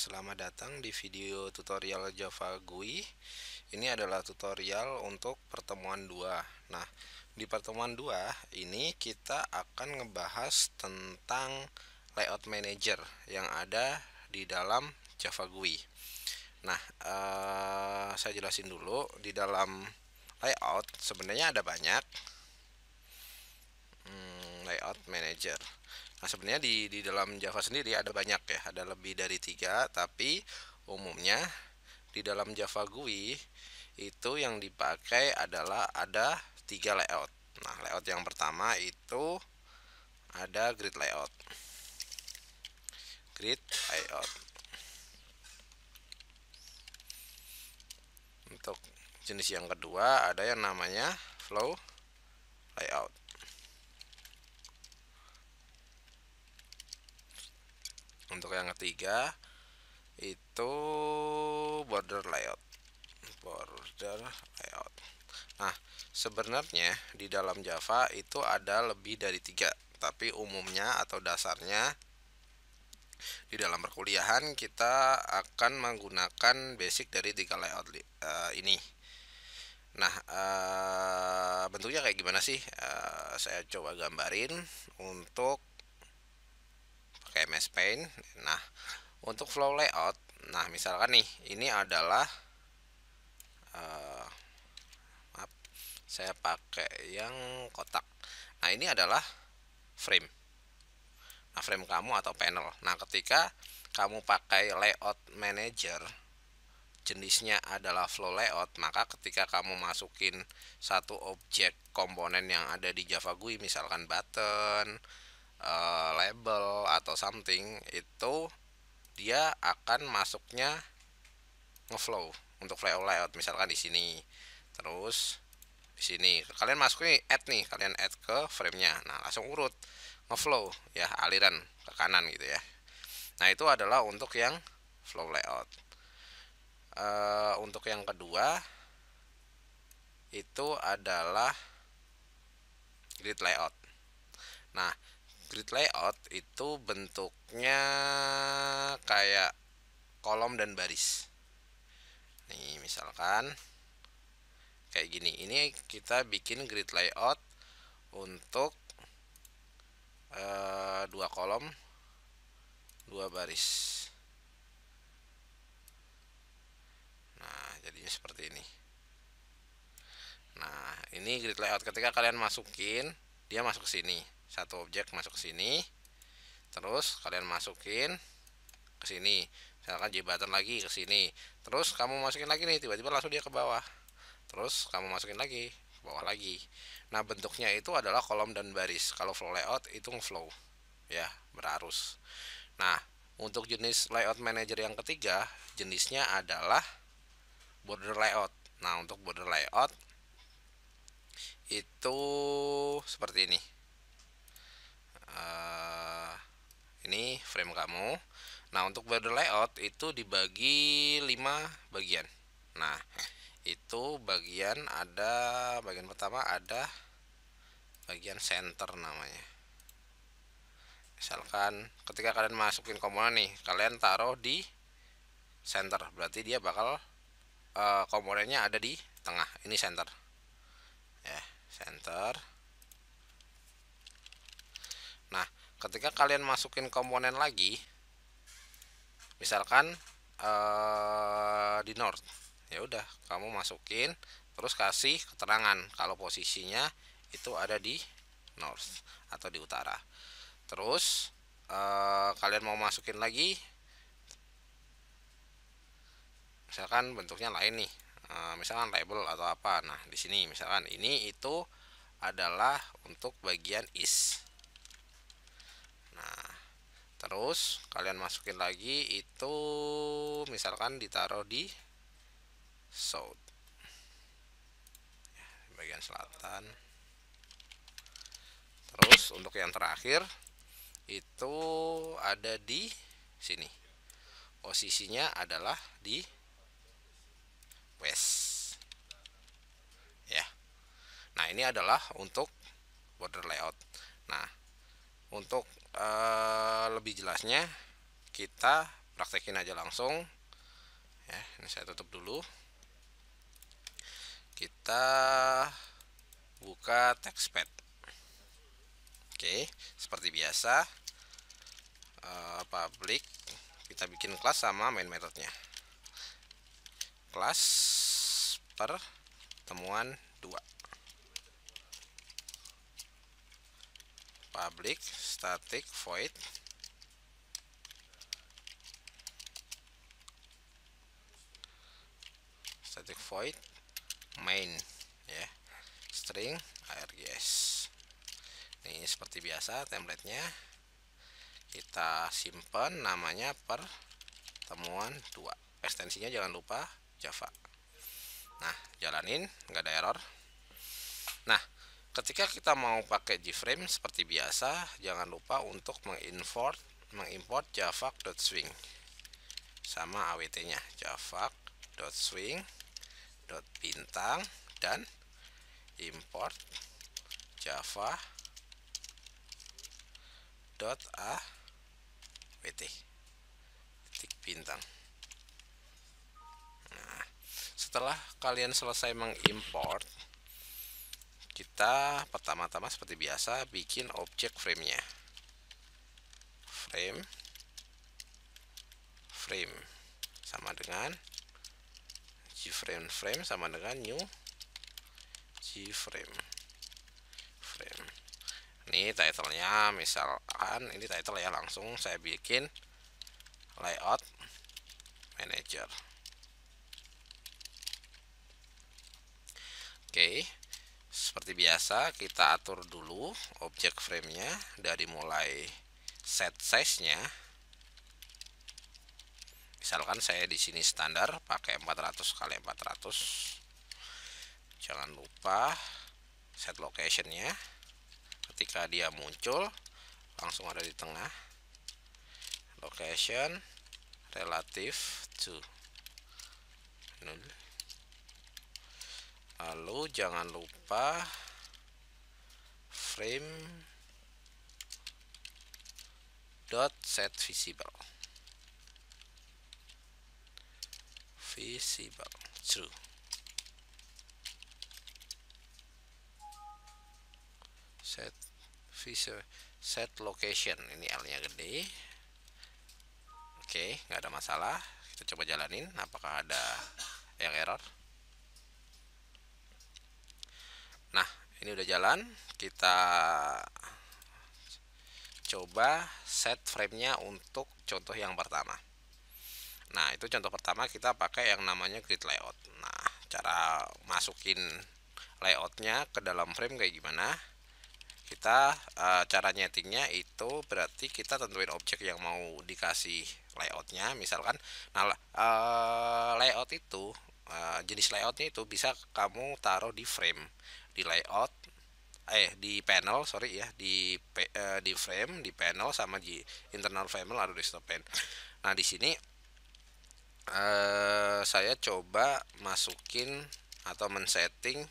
Selamat datang di video tutorial Java GUI. Ini adalah tutorial untuk pertemuan 2. Nah, di pertemuan 2 ini kita akan ngebahas tentang layout manager yang ada di dalam Java GUI. Nah, saya jelasin dulu. Di dalam layout sebenarnya ada banyak layout manager. Nah, sebenarnya di dalam Java sendiri ada banyak ya, ada lebih dari 3, tapi umumnya di dalam Java GUI itu yang dipakai adalah ada 3 layout. Nah, layout yang pertama itu ada grid layout. Grid layout. Untuk jenis yang kedua ada yang namanya flow layout. Untuk yang ketiga itu border layout. Border layout. Nah, sebenarnya di dalam Java itu ada lebih dari 3, tapi umumnya atau dasarnya di dalam perkuliahan kita akan menggunakan basic dari 3 layout ini. Nah, bentuknya kayak gimana sih? Saya coba gambarin untuk pakai MS Paint. Nah, untuk flow layout, nah misalkan nih, ini adalah maaf, saya pakai yang kotak. Nah, ini adalah frame. Nah, frame kamu atau panel. Nah, ketika kamu pakai layout manager jenisnya adalah flow layout, maka ketika kamu masukin satu objek komponen yang ada di Java GUI, misalkan button, label atau something, itu dia akan masuknya ngeflow untuk flow layout. Misalkan di sini, terus di sini kalian masukin add nih, kalian add ke framenya, nah langsung urut ngeflow ya, aliran ke kanan gitu ya. Nah, itu adalah untuk yang flow layout. Untuk yang kedua itu adalah grid layout. Nah, grid layout itu bentuknya kayak kolom dan baris. Nih, misalkan kayak gini. Ini kita bikin grid layout untuk 2 kolom, 2 baris. Nah, jadinya seperti ini. Nah, ini grid layout ketika kalian masukin, dia masuk ke sini. Satu objek masuk ke sini. Terus kalian masukin ke sini. Misalkan jembatan lagi ke sini. Terus kamu masukin lagi nih, tiba-tiba langsung dia ke bawah. Terus kamu masukin lagi, ke bawah lagi. Nah, bentuknya itu adalah kolom dan baris. Kalau flow layout itu flow ya, berarus. Nah, untuk jenis layout manager yang ketiga, jenisnya adalah border layout. Nah, untuk border layout itu seperti ini. Ini frame kamu. Nah, untuk border layout itu dibagi 5 bagian. Nah, itu bagian pertama ada bagian center namanya. Misalkan ketika kalian masukin komponen nih, kalian taruh di center, berarti dia bakal komponennya ada di tengah. Ini center ya, center. Nah, ketika kalian masukin komponen lagi, misalkan di north, ya udah kamu masukin, terus kasih keterangan kalau posisinya itu ada di north atau di utara. Terus kalian mau masukin lagi, misalkan bentuknya lain nih, misalkan label atau apa. Nah, di sini misalkan ini itu adalah untuk bagian east. Nah, terus kalian masukin lagi itu misalkan ditaruh di south, bagian selatan. Terus untuk yang terakhir itu ada di sini, posisinya adalah di west ya. Nah, ini adalah untuk border layout. Nah, untuk lebih jelasnya kita praktekin aja langsung ya. Ini saya tutup dulu, kita buka TextPad. Oke, seperti biasa, public, kita bikin kelas sama main metodenya. Kelas pertemuan 2, public static void main ya, string args. Ini seperti biasa templatenya, kita simpan namanya pertemuan 2, ekstensinya jangan lupa Java. Nah, jalanin, nggak ada error. Nah, ketika kita mau pakai JFrame seperti biasa, jangan lupa untuk mengimport java.swing sama awt-nya, java.swing.bintang dan import java.awt. Bintang. Nah, setelah kalian selesai mengimport, kita pertama-tama seperti biasa bikin objek frame-nya. Frame sama dengan JFrame sama dengan new JFrame. Ini title-nya, misalkan ini title ya, langsung saya bikin layout manager. Oke, seperti biasa kita atur dulu objek frame-nya dari mulai set size-nya. Misalkan saya di sini standar pakai 400 kali 400. Jangan lupa set location-nya. Ketika dia muncul langsung ada di tengah. Location relative to 0. Lalu jangan lupa frame dot set visible true. Set location, ini L-nya gede. Oke, nggak ada masalah. Kita coba jalanin, apakah ada yang error. Nah, ini udah jalan. Kita coba set frame-nya untuk contoh yang pertama. Nah, itu contoh pertama kita pakai yang namanya grid layout. Nah, cara masukin layoutnya ke dalam frame kayak gimana? Kita cara nyetingnya itu berarti kita tentuin objek yang mau dikasih layoutnya. Misalkan, nah layout itu jenis layoutnya itu bisa kamu taruh di frame, di layout, di panel, sorry ya, di frame, di panel, sama di internal panel atau desktop pane. Nah, di sini saya coba masukin atau men-setting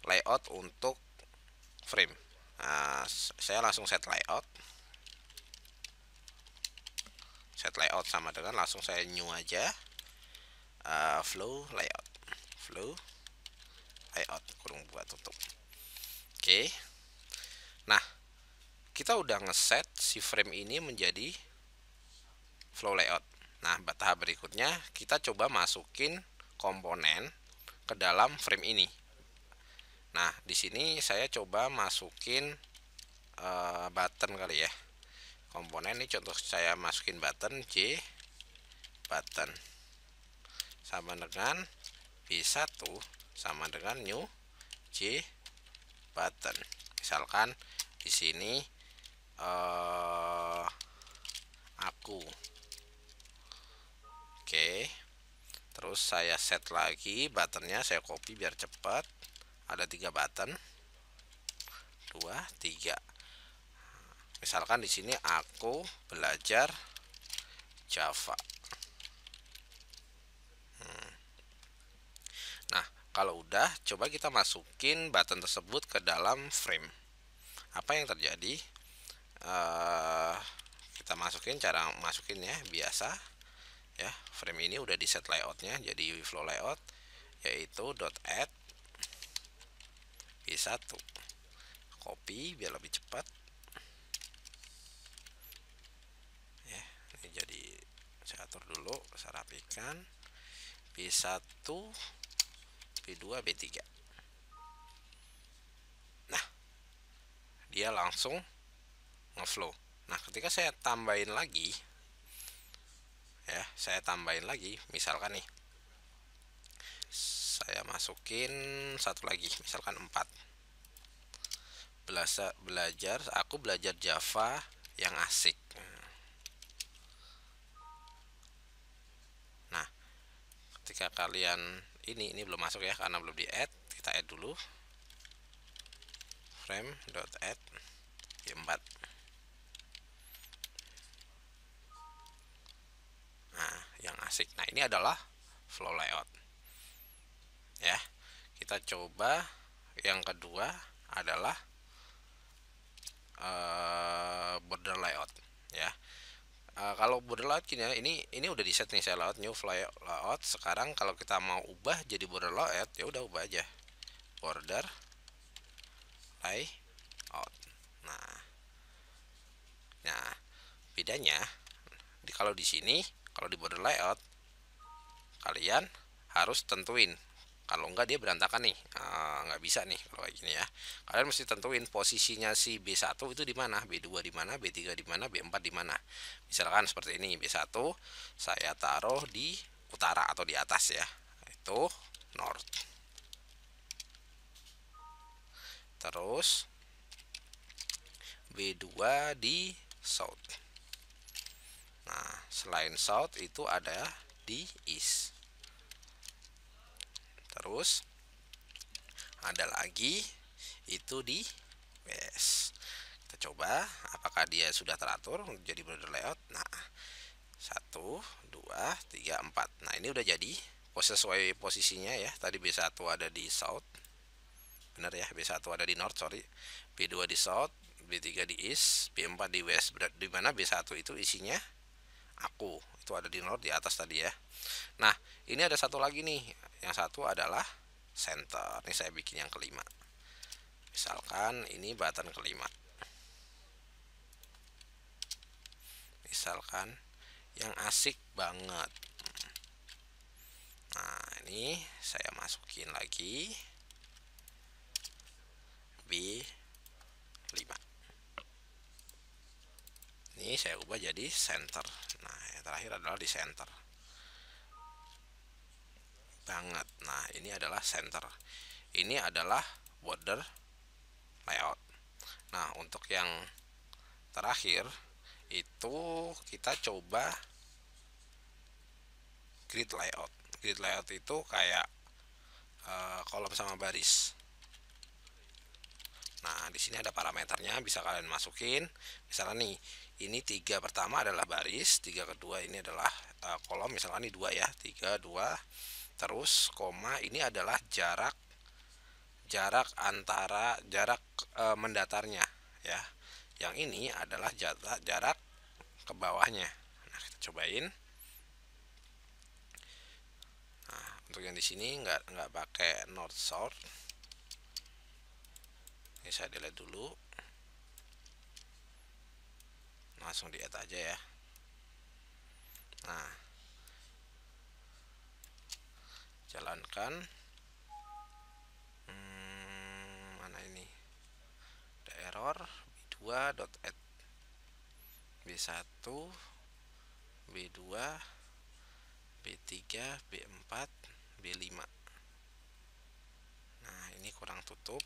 layout untuk frame. Nah, saya langsung set layout sama dengan langsung saya new aja, flow layout kurung buat tutup. Oke. Nah, kita udah ngeset si frame ini menjadi flow layout. Nah, tahap berikutnya kita coba masukin komponen ke dalam frame ini. Nah, di sini saya coba masukin button kali ya. Komponen ini contoh saya masukin button J button sama dengan B1 sama dengan new J button. Misalkan di sini aku. Oke. Terus saya set lagi buttonnya, saya copy biar cepat. Ada 3 button, 2, 3. Misalkan di sini aku belajar Java. Nah, kalau udah, coba kita masukin button tersebut ke dalam frame. Apa yang terjadi? kita masukin, cara masukinnya biasa ya. Frame ini udah di set layoutnya jadi flow layout, yaitu .add B1, copy biar lebih cepat ya. Ini jadi saya atur dulu, saya rapikan. B1, B2, B3. Nah, dia langsung ngeflow. Nah, ketika saya tambahin lagi ya, saya tambahin lagi, misalkan nih saya masukin satu lagi, misalkan 4. Aku belajar Java yang asik. Nah, ketika kalian ini belum masuk ya karena belum di add, kita add dulu. Frame.add B4. Nah, yang asik. Nah, ini adalah flow layout. Ya. Kita coba yang kedua adalah border layout ya. Kalau border layout gini ya, ini udah di set nih, saya layout new layout. Sekarang kalau kita mau ubah jadi border layout, ya udah ubah aja border layout. Nah, bedanya kalau di sini, kalau di border layout kalian harus tentuin, kalau enggak dia berantakan nih. Nggak bisa nih kalau kayak gini ya. Kalian mesti tentuin posisinya si B1 itu di mana, B2 di mana, B3 di mana, B4 di mana. Misalkan seperti ini, B1 saya taruh di utara atau di atas ya, itu north. Terus B2 di south. Nah, selain south itu ada di east. Terus ada lagi itu di west. Kita coba apakah dia sudah teratur jadi border layout. Nah, 1, 2, 3, 4. Nah, ini udah jadi sesuai posisinya ya. Tadi B1 ada di south, benar ya, B1 ada di north, sorry. B2 di south, B3 di east, B4 di west. Di mana B1 itu isinya aku, itu ada di north di atas tadi ya. Nah, ini ada satu lagi nih. Yang satu adalah center. Ini saya bikin yang kelima. Misalkan ini button kelima. Misalkan yang asik banget. Nah, ini saya masukin lagi B5. Ini saya ubah jadi center. Nah, yang terakhir adalah di center banget. Nah, ini adalah center. Ini adalah border layout. Nah, untuk yang terakhir itu kita coba grid layout. Grid layout itu kayak kolom sama baris. Nah, di sini ada parameternya, bisa kalian masukin. Misalnya nih, ini 3 pertama adalah baris, 3 kedua ini adalah kolom, misalnya ini 2 ya, 3, 2. Terus koma ini adalah jarak antara mendatarnya ya. Yang ini adalah jarak ke bawahnya. Nah, kita cobain. Nah, untuk yang di sini nggak pakai north south. Ini saya delete dulu. Langsung di add aja ya. Nah, jalankan. Mana ini? Ada error. B2.add B1, B2, B3, B4, B5. Nah, ini kurang tutup.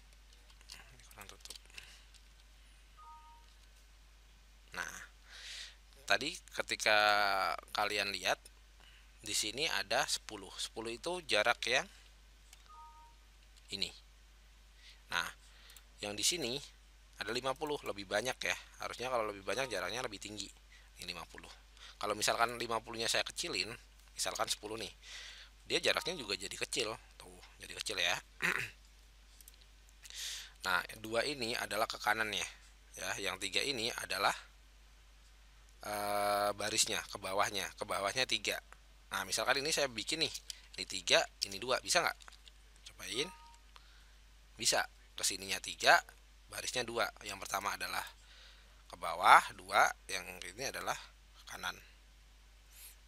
Nah, tadi ketika kalian lihat di sini ada 10. 10 itu jarak yang ini. Nah, yang di sini ada 50, lebih banyak ya. Harusnya kalau lebih banyak jaraknya lebih tinggi. Ini 50. Kalau misalkan 50-nya saya kecilin, misalkan 10 nih. Dia jaraknya juga jadi kecil. Tuh, jadi kecil ya. Nah, 2 ini adalah ke kanannya. Ya, yang 3 ini adalah barisnya ke bawahnya 3. Nah misalkan ini saya bikin nih, ini 3, ini 2, bisa nggak? Cobain. Bisa. Kesininya 3, barisnya 2. Yang pertama adalah ke bawah 2, yang ini adalah ke kanan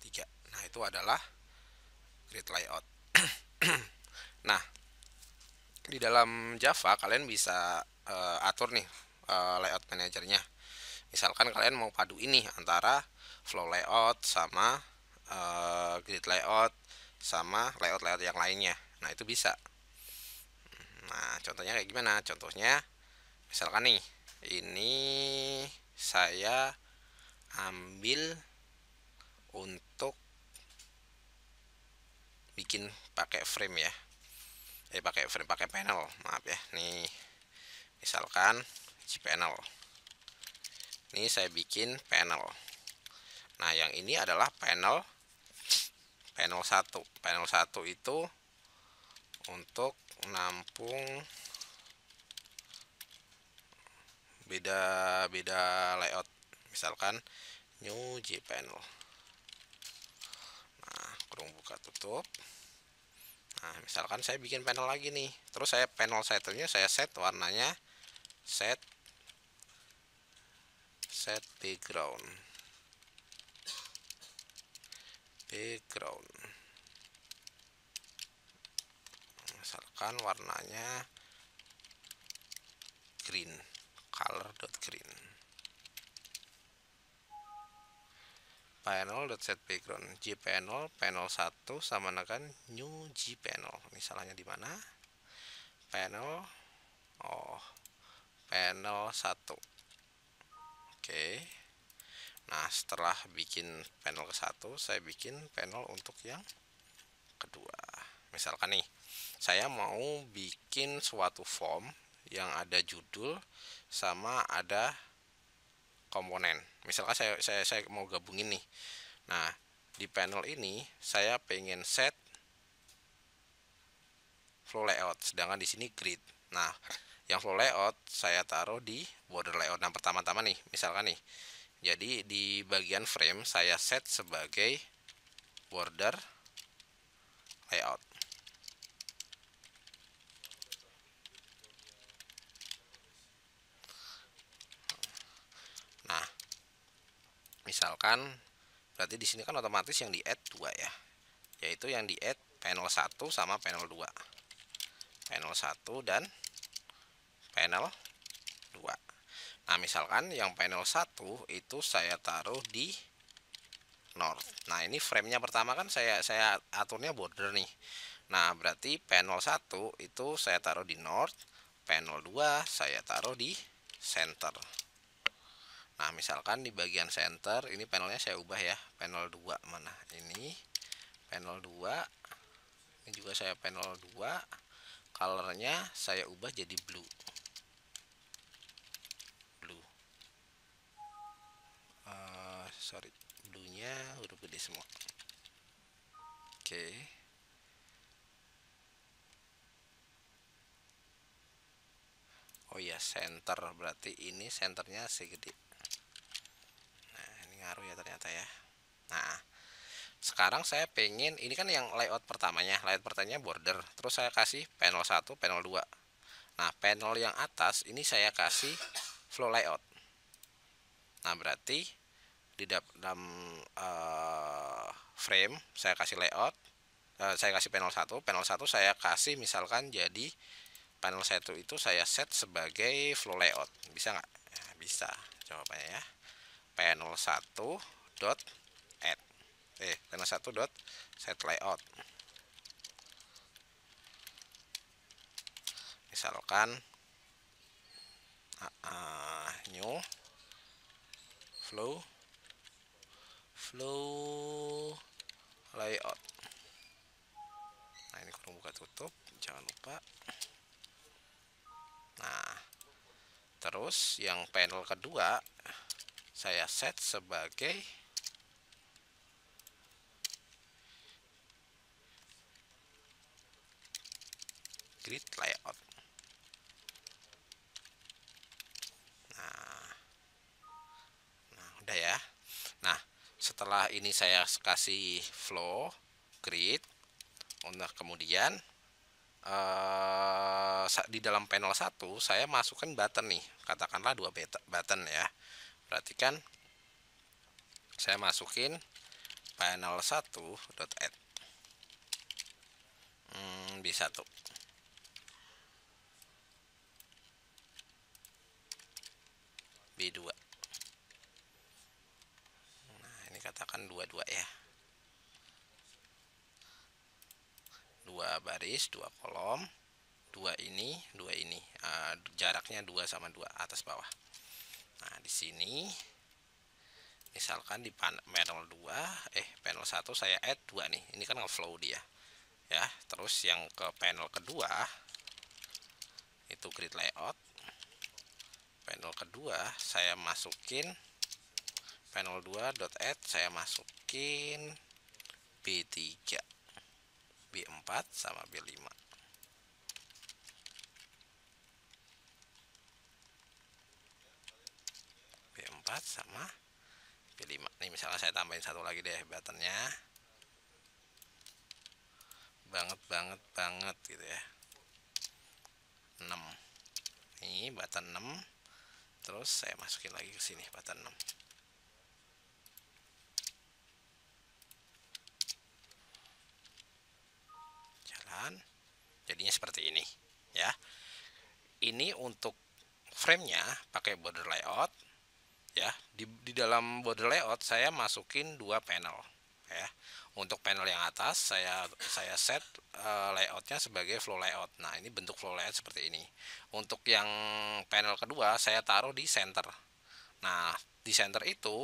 3. Nah itu adalah grid layout. Nah di dalam Java kalian bisa atur nih layout manajernya. Misalkan kalian mau padu ini antara flow layout sama grid layout sama layout-layout yang lainnya. Nah itu bisa. Nah contohnya kayak gimana? Contohnya misalkan nih, ini saya ambil untuk bikin pakai frame ya. Pakai frame, pakai panel, maaf ya. Nih misalkan panel. Ini saya bikin panel. Nah yang ini adalah panel panel 1. Panel 1 itu untuk nampung beda-beda layout. Misalkan new panel. Nah kurung buka tutup. Nah misalkan saya bikin panel lagi nih, terus saya panel setnya saya set warnanya set background. Misalkan warnanya green, color.green. Panel.set background panel 1 sama dengan new panel. Ini salahnya di mana? Panel panel 1. Oke. Nah, setelah bikin panel ke 1, saya bikin panel untuk yang kedua. Misalkan nih, saya mau bikin suatu form yang ada judul sama ada komponen. Misalkan saya mau gabungin nih. Nah, di panel ini saya pengen set flow layout, sedangkan di sini grid. Nah, yang flow layout saya taruh di border layout. Nah, pertama-tama nih, misalkan nih. Jadi di bagian frame saya set sebagai border layout. Nah, misalkan berarti di sini kan otomatis yang di add 2 ya. Yaitu yang di add panel 1 sama panel 2. Panel 1 dan panel 2. Nah, misalkan yang panel 1 itu saya taruh di north. Nah, ini framenya pertama kan saya aturnya border nih. Nah, berarti panel 1 itu saya taruh di north, panel 2 saya taruh di center. Nah, misalkan di bagian center ini panelnya saya ubah ya. Panel 2 mana? Ini panel 2. Ini juga saya panel 2. Colornya saya ubah jadi blue. Sorry, bluenya huruf gede semua. Oke. Oh iya, center, berarti ini senternya segede. Nah, ini ngaruh ya ternyata ya. Nah, sekarang saya pengen, ini kan yang layout pertamanya, layout pertamanya border. Terus saya kasih panel 1, panel 2. Nah, panel yang atas ini saya kasih flow layout. Nah, berarti di dalam frame saya kasih layout, saya kasih panel 1. Panel 1 saya kasih misalkan jadi panel 1 itu saya set sebagai flow layout. Bisa nggak? Ya, bisa. Jawabannya ya. Panel 1 dot add. Panel 1 dot set layout. Misalkan new flow layout. Nah, ini kurung buka tutup, jangan lupa. Nah, terus yang panel kedua saya set sebagai grid layout. Nah, udah ya. setelah ini saya kasih flow grid. Nah, kemudian di dalam panel 1 saya masukkan button nih, katakanlah 2 button ya. Perhatikan, saya masukin panel 1.add B1, B2. Nah, ini katakan 22 ya. 2 baris, 2 kolom, 2 ini, 2 ini. Jaraknya 2 sama 2 atas bawah. Nah, di sini misalkan di panel 2, panel 1 saya add 2 nih. Ini kan ngeflow dia. Ya, terus yang ke panel kedua itu grid layout. Panel kedua saya masukin panel 2.add, saya masukin B3, B4 sama B5. B4 sama B5. Nih misalnya saya tambahin satu lagi deh buttonnya. Banget gitu ya. 6. Ini button 6. Terus saya masukin lagi ke sini button 6. Jalan. Jadinya seperti ini ya. Ini untuk frame-nya pakai border layout ya. Di dalam border layout saya masukin 2 panel ya. Untuk panel yang atas saya set layoutnya sebagai flow layout. Nah, ini bentuk flow layout seperti ini. Untuk yang panel kedua saya taruh di center. Nah, di center itu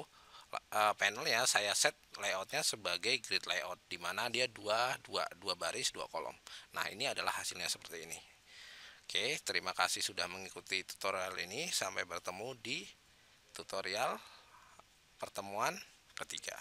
panelnya saya set layoutnya sebagai grid layout, dimana dia 2 baris 2 kolom. Nah, ini adalah hasilnya seperti ini. Oke, terima kasih sudah mengikuti tutorial ini. Sampai bertemu di tutorial pertemuan ketiga.